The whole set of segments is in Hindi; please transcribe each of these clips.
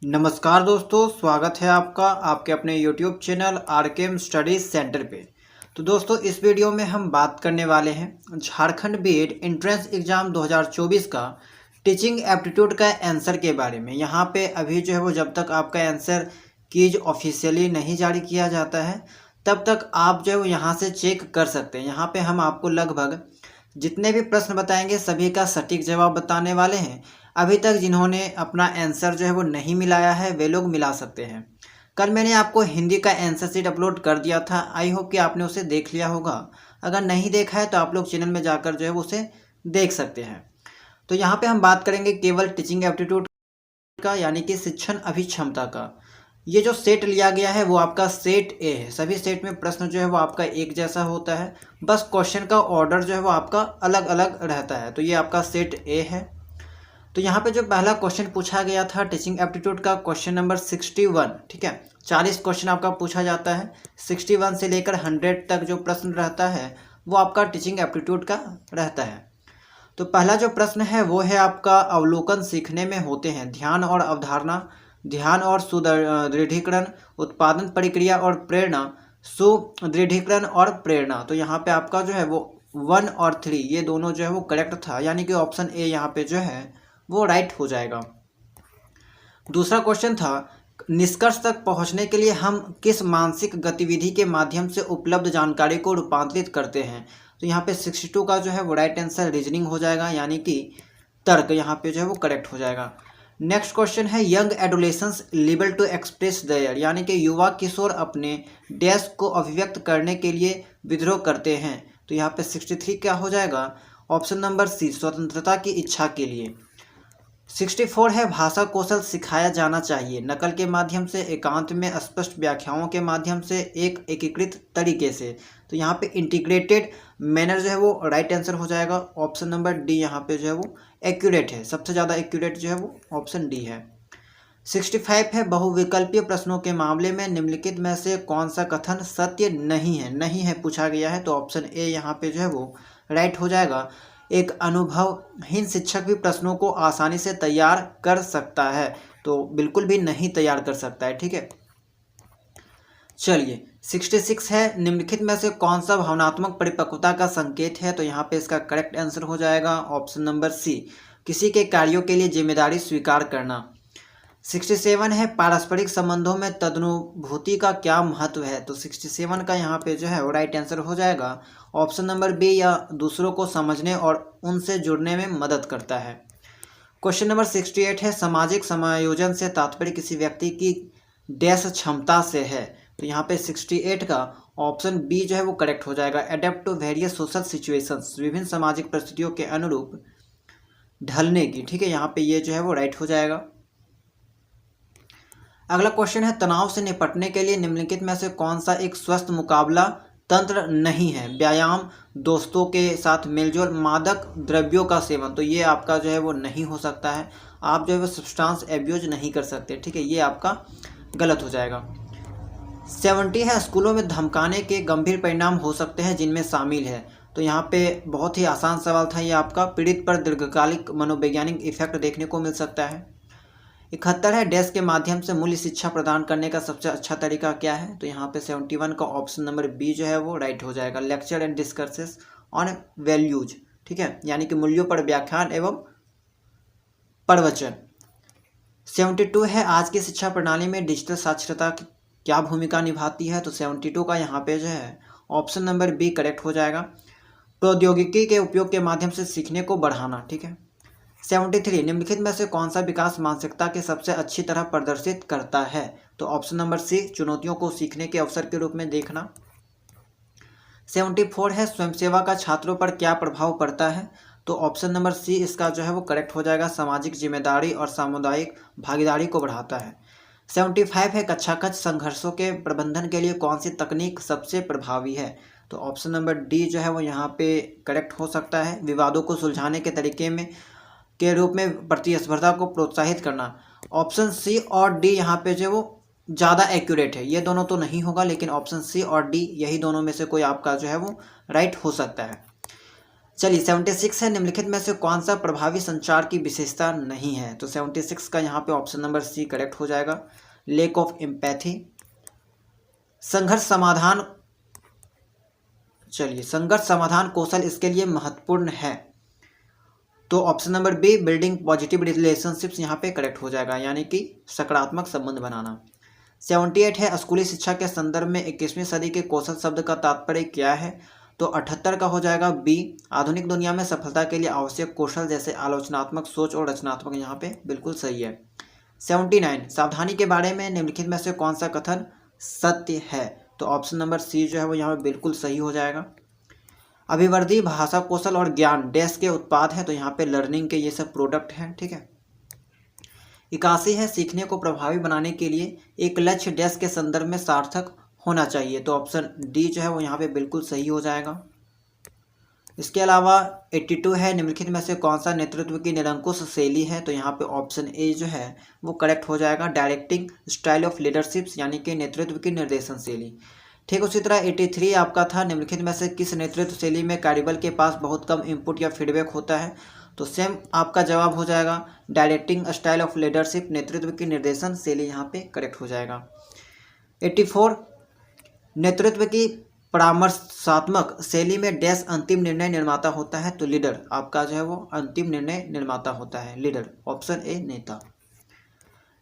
नमस्कार दोस्तों, स्वागत है आपका आपके अपने YouTube channel RKM studies centre पे। तो दोस्तों, इस वीडियो में हम बात करने वाले हैं झारखंड बीएड एंट्रेंस एग्ज़ाम 2024 का टीचिंग एप्टीट्यूड का आंसर के बारे में। यहाँ पे अभी जो है वो जब तक आपका आंसर कीज ऑफिशियली नहीं जारी किया जाता है तब तक आप जो है वो यहाँ से चेक कर सकते हैं। यहाँ पे हम आपको लगभग जितने भी प्रश्न बताएंगे सभी का सटीक जवाब बताने वाले हैं। अभी तक जिन्होंने अपना आंसर जो है वो नहीं मिलाया है वे लोग मिला सकते हैं। कल मैंने आपको हिंदी का आंसर शीट अपलोड कर दिया था, आई होप कि आपने उसे देख लिया होगा। अगर नहीं देखा है तो आप लोग चैनल में जाकर जो है वो उसे देख सकते हैं। तो यहाँ पे हम बात करेंगे केवल टीचिंग एप्टीट्यूड का, यानी कि शिक्षण अभिक्षमता का। ये जो सेट लिया गया है वो आपका सेट ए है। सभी सेट में प्रश्न जो है वो आपका एक जैसा होता है, बस क्वेश्चन का ऑर्डर जो है वो आपका अलग अलग रहता है। तो ये आपका सेट ए है। तो यहाँ पे जो पहला क्वेश्चन पूछा गया था टीचिंग एप्टीट्यूड का, क्वेश्चन नंबर 61, ठीक है। 40 क्वेश्चन आपका पूछा जाता है। 61 से लेकर 100 तक जो प्रश्न रहता है वो आपका टीचिंग एप्टीट्यूड का रहता है। तो पहला जो प्रश्न है वो है आपका अवलोकन सीखने में होते हैं ध्यान और अवधारणा, ध्यान और सुदृढ़ीकरण, उत्पादन प्रक्रिया और प्रेरणा, सुदृढ़ीकरण और प्रेरणा। तो यहाँ पे आपका जो है वो 1 और 3 ये दोनों जो है वो करेक्ट था, यानी कि ऑप्शन ए यहाँ पे जो है वो राइट हो जाएगा। दूसरा क्वेश्चन था निष्कर्ष तक पहुंचने के लिए हम किस मानसिक गतिविधि के माध्यम से उपलब्ध जानकारी को रूपांतरित करते हैं। तो यहाँ पे 62 का जो है वो राइट आंसर रीजनिंग हो जाएगा, यानी कि तर्क यहाँ पे जो है वो करेक्ट हो जाएगा। नेक्स्ट क्वेश्चन है young adolescence label to express there, यानी कि युवा किशोर अपने डैश को अभिव्यक्त करने के लिए विद्रोह करते हैं। तो यहाँ पे 63 क्या हो जाएगा, ऑप्शन नंबर सी स्वतंत्रता की इच्छा के लिए। 64 है भाषा कौशल सिखाया जाना चाहिए नकल के माध्यम से, एकांत में, स्पष्ट व्याख्याओं के माध्यम से, एक एकीकृत तरीके से। तो यहाँ पे इंटीग्रेटेड मैनर जो है वो राइट आंसर हो जाएगा। ऑप्शन नंबर डी यहाँ पे जो है वो एक्यूरेट है, सबसे ज़्यादा एक्यूरेट जो है वो ऑप्शन डी है। 65 है बहुविकल्पीय प्रश्नों के मामले में निम्नलिखित में से कौन सा कथन सत्य नहीं है, नहीं है पूछा गया है। तो ऑप्शन ए यहाँ पे जो है वो राइट हो जाएगा। एक अनुभवहीन शिक्षक भी प्रश्नों को आसानी से तैयार कर सकता है, तो बिल्कुल भी नहीं तैयार कर सकता है, ठीक है। चलिए 66 है निम्नलिखित में से कौन सा भावनात्मक परिपक्वता का संकेत है। तो यहाँ पे इसका करेक्ट आंसर हो जाएगा ऑप्शन नंबर सी किसी के कार्यों के लिए जिम्मेदारी स्वीकार करना। 67 है पारस्परिक संबंधों में तदनुभूति का क्या महत्व है। तो 67 का यहाँ पे जो है वो राइट आंसर हो जाएगा ऑप्शन नंबर बी, या दूसरों को समझने और उनसे जुड़ने में मदद करता है। क्वेश्चन नंबर 68 है सामाजिक समायोजन से तात्पर्य किसी व्यक्ति की डैश क्षमता से है। तो यहाँ पे 68 का ऑप्शन बी जो है वो करेक्ट हो जाएगा, adept to various social situations, विभिन्न सामाजिक परिस्थितियों के अनुरूप ढलने की, ठीक है। यहाँ पे ये जो है वो राइट हो जाएगा। अगला क्वेश्चन है तनाव से निपटने के लिए निम्नलिखित में से कौन सा एक स्वस्थ मुकाबला तंत्र नहीं है। व्यायाम, दोस्तों के साथ मेलजोल, मादक द्रव्यों का सेवन। तो ये आपका जो है वो नहीं हो सकता है, आप जो है वो सब्सटेंस एब्यूज नहीं कर सकते, ठीक है, ये आपका गलत हो जाएगा। 70 है स्कूलों में धमकाने के गंभीर परिणाम हो सकते हैं जिनमें शामिल है। तो यहाँ पे बहुत ही आसान सवाल था ये आपका, पीड़ित पर दीर्घकालिक मनोवैज्ञानिक इफेक्ट देखने को मिल सकता है। 71 है डैश के माध्यम से मूल्य शिक्षा प्रदान करने का सबसे अच्छा तरीका क्या है। तो यहाँ पे 71 का ऑप्शन नंबर बी जो है वो राइट हो जाएगा, lecture and discusses on values, ठीक है, यानी कि मूल्यों पर व्याख्यान एवं प्रवचन। 72 है आज की शिक्षा प्रणाली में डिजिटल साक्षरता की क्या भूमिका निभाती है। तो 72 का यहाँ पे जो है ऑप्शन नंबर बी करेक्ट हो जाएगा, प्रौद्योगिकी के उपयोग के माध्यम से सीखने को बढ़ाना, ठीक है। 73 निम्नलिखित में से कौन सा विकास मानसिकता के सबसे अच्छी तरह प्रदर्शित करता है। तो ऑप्शन नंबर सी चुनौतियों को सीखने के अवसर के रूप में देखना। 74 है स्वयंसेवा का छात्रों पर क्या प्रभाव पड़ता है। तो ऑप्शन नंबर सी इसका जो है वो करेक्ट हो जाएगा, सामाजिक जिम्मेदारी और सामुदायिक भागीदारी को बढ़ाता है। 75 है कक्षाकक्ष संघर्षों के प्रबंधन के लिए कौन सी तकनीक सबसे प्रभावी है। तो ऑप्शन नंबर डी जो है वो यहाँ पे करेक्ट हो सकता है, विवादों को सुलझाने के तरीके में के रूप में प्रतिस्पर्धा को प्रोत्साहित करना। ऑप्शन सी और डी यहाँ पे जो वो ज़्यादा एक्यूरेट है, ये दोनों तो नहीं होगा, लेकिन ऑप्शन सी और डी यही दोनों में से कोई आपका जो है वो राइट हो सकता है। चलिए 76 है, निम्नलिखित में से कौन सा प्रभावी संचार की विशेषता नहीं है? तो 76 का यहाँ पे ऑप्शन नंबर सी करेक्ट हो जाएगा, लैक ऑफ एम्पैथी। संघर्ष समाधान, चलिए संघर्ष समाधान कौशल इसके लिए महत्वपूर्ण है, तो option number B building positive relationships यहाँ पे करेक्ट हो जाएगा, यानी कि सकारात्मक संबंध बनाना। 78 है, स्कूली शिक्षा के संदर्भ में 21वीं सदी के कौशल शब्द का तात्पर्य क्या है? तो 78 का हो जाएगा बी आधुनिक दुनिया में सफलता के लिए आवश्यक कौशल जैसे आलोचनात्मक सोच और रचनात्मक, यहाँ पे बिल्कुल सही है। 79 सावधानी के बारे में निम्नलिखित में से कौन सा कथन सत्य है? तो ऑप्शन नंबर सी जो है वो यहाँ पे बिल्कुल सही हो जाएगा। अभिवर्धी भाषा कौशल और ज्ञान डैश के उत्पाद हैं, तो यहाँ पे लर्निंग के ये सब प्रोडक्ट हैं, ठीक है। 81 है, सीखने को प्रभावी बनाने के लिए एक लक्ष्य डैश के संदर्भ में सार्थक होना चाहिए, तो ऑप्शन डी जो है वो यहाँ पे बिल्कुल सही हो जाएगा। इसके अलावा 82 है, निम्नलिखित में से कौन सा नेतृत्व की निरंकुश शैली है? तो यहाँ पे ऑप्शन ए जो है वो करेक्ट हो जाएगा, डायरेक्टिंग स्टाइल ऑफ लीडरशिप्स, यानी कि नेतृत्व की निर्देशन शैली। ठीक उसी तरह 83 आपका था, निम्नलिखित में से किस नेतृत्व शैली में कार्यबल के पास बहुत कम इनपुट या फीडबैक होता है? तो सेम आपका जवाब हो जाएगा डायरेक्टिंग स्टाइल ऑफ लीडरशिप, नेतृत्व की निर्देशन शैली यहाँ पे करेक्ट हो जाएगा। 84 नेतृत्व की परामर्शात्मक शैली में डैश अंतिम निर्णय निर्माता होता है, तो लीडर आपका जो है वो अंतिम निर्णय निर्माता होता है, लीडर ऑप्शन ए नेता।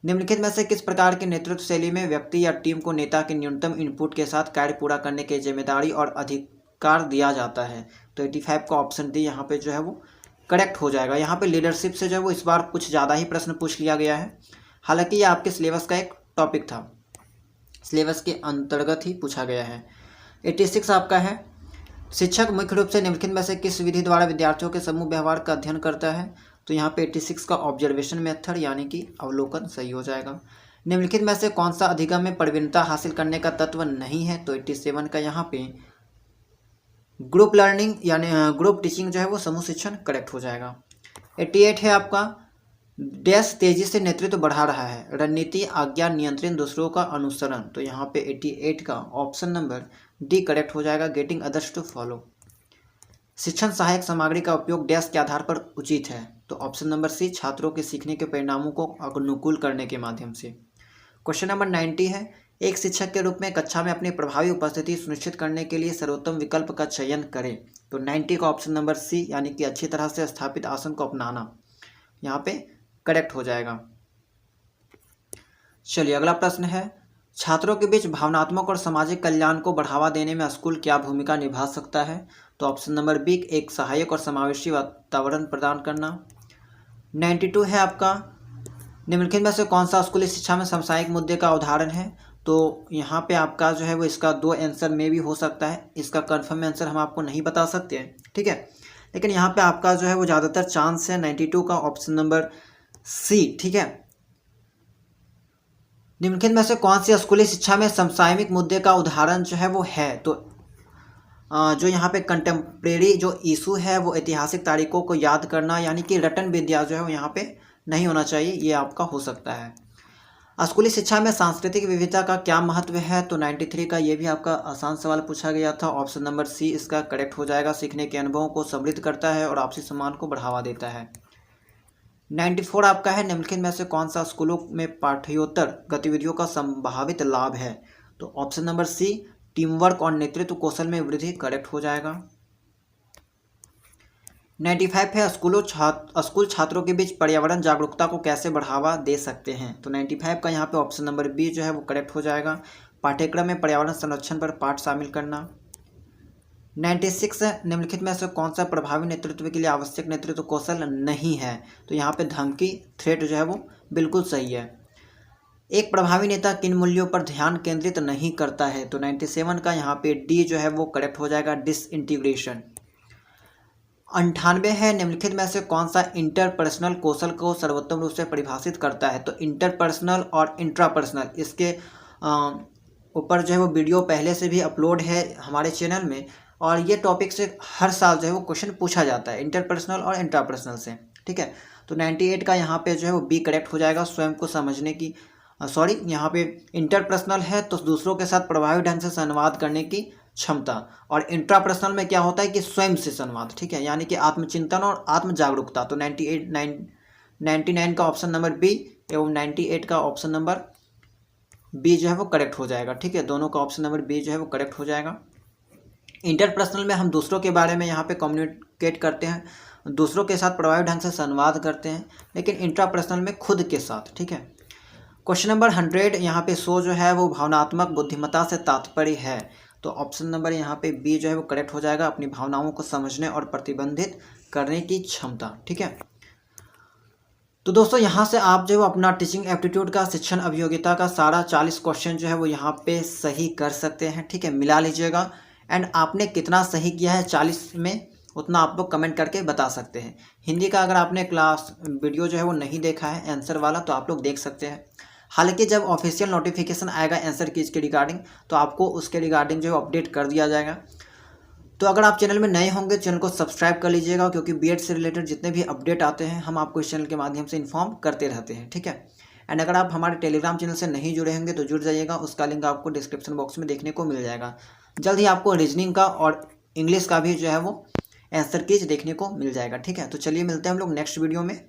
निम्नलिखित में से किस प्रकार की नेतृत्व शैली में व्यक्ति या टीम को नेता के न्यूनतम इनपुट के साथ कार्य पूरा करने की जिम्मेदारी और अधिकार दिया जाता है? तो 85 का ऑप्शन डी यहाँ पे जो है वो करेक्ट हो जाएगा। यहाँ पे लीडरशिप से जो है वो इस बार कुछ ज़्यादा ही प्रश्न पूछ लिया गया है, हालांकि ये आपके सिलेबस का एक टॉपिक था, सिलेबस के अंतर्गत ही पूछा गया है। 86 आपका है, शिक्षक मुख्य रूप से निम्नलिखित में से किस विधि द्वारा विद्यार्थियों के समूह व्यवहार का अध्ययन करता है? तो यहाँ पे 86 का ऑब्जर्वेशन मेथड, यानी कि अवलोकन सही हो जाएगा। निम्नलिखित में से कौन सा अधिगम में प्रवीणता हासिल करने का तत्व नहीं है? तो 87 का यहाँ पे ग्रुप लर्निंग यानी ग्रुप टीचिंग जो है वो समूह शिक्षण करेक्ट हो जाएगा। 88 है आपका, डैश तेजी से नेतृत्व बढ़ा रहा है, रणनीति आज्ञा नियंत्रण दूसरों का अनुसरण, तो यहाँ पे 88 का ऑप्शन नंबर डी करेक्ट हो जाएगा, गेटिंग अदर्स टू फॉलो। शिक्षण सहायक सामग्री का उपयोग डैश के आधार पर उचित है, तो ऑप्शन नंबर सी छात्रों के सीखने के परिणामों को अनुकूल करने के माध्यम से। क्वेश्चन नंबर 90 है, एक शिक्षक के रूप में कक्षा में अपनी प्रभावी उपस्थिति सुनिश्चित करने के लिए सर्वोत्तम विकल्प का चयन करें, तो 90 का ऑप्शन नंबर सी, यानी कि अच्छी तरह से स्थापित आसन को अपनाना, यहाँ पे करेक्ट हो जाएगा। चलिए अगला प्रश्न है, छात्रों के बीच भावनात्मक और सामाजिक कल्याण को बढ़ावा देने में स्कूल क्या भूमिका निभा सकता है? तो ऑप्शन नंबर बी एक सहायक और समावेशी वातावरण प्रदान करना। 92 है आपका, निम्नलिखित में से कौन सा स्कूली शिक्षा में समसामयिक मुद्दे का उदाहरण है? तो यहाँ पे आपका जो है वो इसका दो आंसर में भी हो सकता है, इसका कन्फर्म आंसर हम आपको नहीं बता सकते हैं, ठीक है, लेकिन यहाँ पे आपका जो है वो ज़्यादातर चांस है 92 का ऑप्शन नंबर सी, ठीक है। निम्नलिखित में से कौन सी स्कूली शिक्षा में समसामयिक मुद्दे का उदाहरण जो है वो है? तो जो यहाँ पे कंटेम्प्रेरी जो इशू है वो ऐतिहासिक तारीखों को याद करना, यानी कि रटन विद्या जो है वो यहाँ पे नहीं होना चाहिए, ये आपका हो सकता है। स्कूली शिक्षा में सांस्कृतिक विविधता का क्या महत्व है? तो 93 का ये भी आपका आसान सवाल पूछा गया था, ऑप्शन नंबर सी इसका करेक्ट हो जाएगा, सीखने के अनुभवों को समृद्ध करता है और आपसी सम्मान को बढ़ावा देता है। 94 आपका है, निम्नलिखित में से कौन सा स्कूलों में पाठ्येतर गतिविधियों का संभावित लाभ है? तो option number C team work और नेतृत्व कौशल में वृद्धि करेक्ट हो जाएगा। 95 है, स्कूल छात्रों के बीच पर्यावरण जागरूकता को कैसे बढ़ावा दे सकते हैं? तो 95 का यहाँ पे ऑप्शन नंबर बी जो है वो करेक्ट हो जाएगा, पाठ्यक्रम में पर्यावरण संरक्षण पर पाठ शामिल करना। 96 निम्नलिखित में से कौन सा प्रभावी नेतृत्व के लिए आवश्यक नेतृत्व कौशल नहीं है? तो यहाँ पे धमकी थ्रेट जो है वो बिल्कुल सही है। एक प्रभावी नेता किन मूल्यों पर ध्यान केंद्रित नहीं करता है? तो 97 का यहाँ पे डी जो है वो करेक्ट हो जाएगा, डिसइंटीग्रेशन। 98 है, निम्नलिखित में से कौन सा इंटरपर्सनल कौशल को सर्वोत्तम रूप से परिभाषित करता है? तो इंटरपर्सनल और इंट्रापर्सनल, इसके ऊपर जो है वो वीडियो पहले से भी अपलोड है हमारे चैनल में, और ये टॉपिक से हर साल जो है वो क्वेश्चन पूछा जाता है इंटरपर्सनल और इंट्रापर्सनल से, ठीक है। तो 98 का यहाँ पे जो है वो बी करेक्ट हो जाएगा, स्वयं को समझने की यहाँ पे इंटरपर्सनल है तो दूसरों के साथ प्रभावी ढंग से संवाद करने की क्षमता। और इंट्रापर्सनल में क्या होता है कि स्वयं से संवाद, ठीक है, यानी कि आत्मचिंतन और आत्म जागरूकता। तो 99 का ऑप्शन नंबर बी एवं 98 का ऑप्शन नंबर बी जो है वो करेक्ट हो जाएगा, ठीक है, दोनों का ऑप्शन नंबर बी जो है वो करेक्ट हो जाएगा। इंटरपर्सनल में हम दूसरों के बारे में यहाँ पे कम्युनिकेट करते हैं, दूसरों के साथ प्रभावी ढंग से संवाद करते हैं, लेकिन इंट्रापर्सनल में खुद के साथ, ठीक है। क्वेश्चन नंबर 100 यहाँ पे सो जो है वो भावनात्मक बुद्धिमत्ता से तात्पर्य है। तो ऑप्शन नंबर यहाँ पे बी जो है वो करेक्ट हो जाएगा, अपनी भावनाओं को समझने और प्रतिबंधित करने की क्षमता, ठीक है। तो दोस्तों यहाँ से आप जो है अपना टीचिंग एप्टीट्यूड का, शिक्षण अभियोगिता का सारा 40 क्वेश्चन जो है वो यहाँ पे सही कर सकते हैं, ठीक है, मिला लीजिएगा। एंड आपने कितना सही किया है 40 में, उतना आप लोग कमेंट करके बता सकते हैं। हिंदी का अगर आपने क्लास वीडियो जो है वो नहीं देखा है आंसर वाला, तो आप लोग देख सकते हैं। हालांकि जब ऑफिशियल नोटिफिकेशन आएगा आंसर कीज के रिगार्डिंग, तो आपको उसके रिगार्डिंग जो है अपडेट कर दिया जाएगा। तो अगर आप चैनल में नए होंगे, चैनल को सब्सक्राइब कर लीजिएगा, क्योंकि बीएड से रिलेटेड जितने भी अपडेट आते हैं हम आपको इस चैनल के माध्यम से इन्फॉर्म करते रहते हैं, ठीक है। एंड अगर आप हमारे टेलीग्राम चैनल से नहीं जुड़े होंगे तो जुड़ जाइएगा, उसका लिंक आपको डिस्क्रिप्शन बॉक्स में देखने को मिल जाएगा। जल्द ही आपको रीजनिंग का और इंग्लिश का भी जो है वो आंसर कीज देखने को मिल जाएगा, ठीक है। तो चलिए मिलते हैं हम लोग नेक्स्ट वीडियो में।